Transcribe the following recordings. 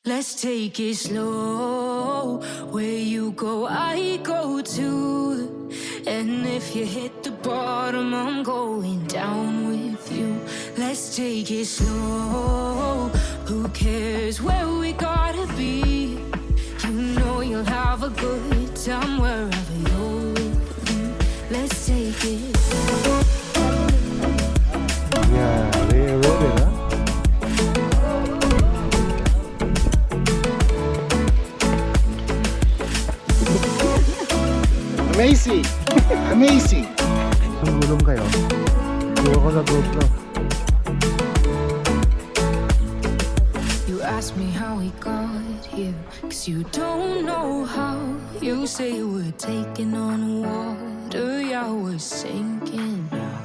Let's take it slow. Where you go, I go too. And if you hit the bottom, I'm going down with you. Let's take it slow. Who cares where we gotta be? You know you'll have a good time wherever you're with me. Let's take it slow. Yeah, they wrote it, huh? Amazing! Amazing! Gulong kayo. Kuha ko sa GoPro. You ask me how we got here, 'cause you don't know how. You say we're taking on water, yeah, we're sinking now.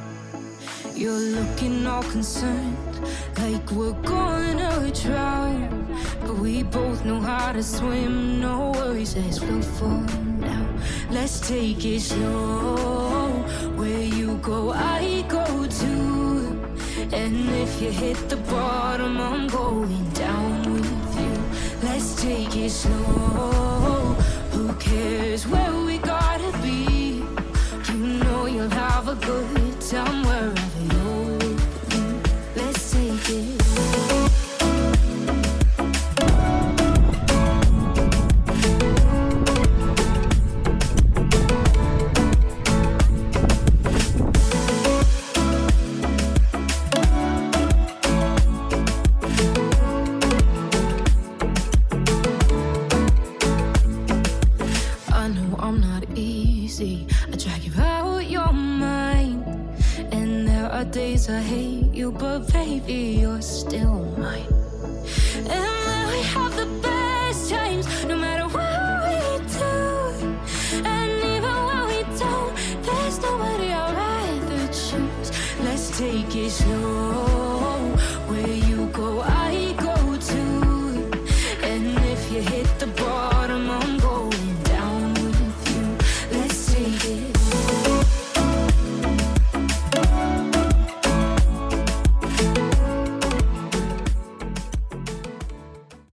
You're looking all concerned, like we're gonna drown. But we both know how to swim, no worries, let's float for now. Let's take it slow. Where you go, I go too. And if you hit the bottom, I'm going down with you. Let's take it slow. Who cares where we gotta be? You know you'll have a good time wherever you're with me. Let's take it slow. I drag you out your mind, and there are days I hate you, but baby, you're still mine. And when we have the best times, no matter what we do, and even when we don't, there's nobody I'd rather choose. Let's take it slow.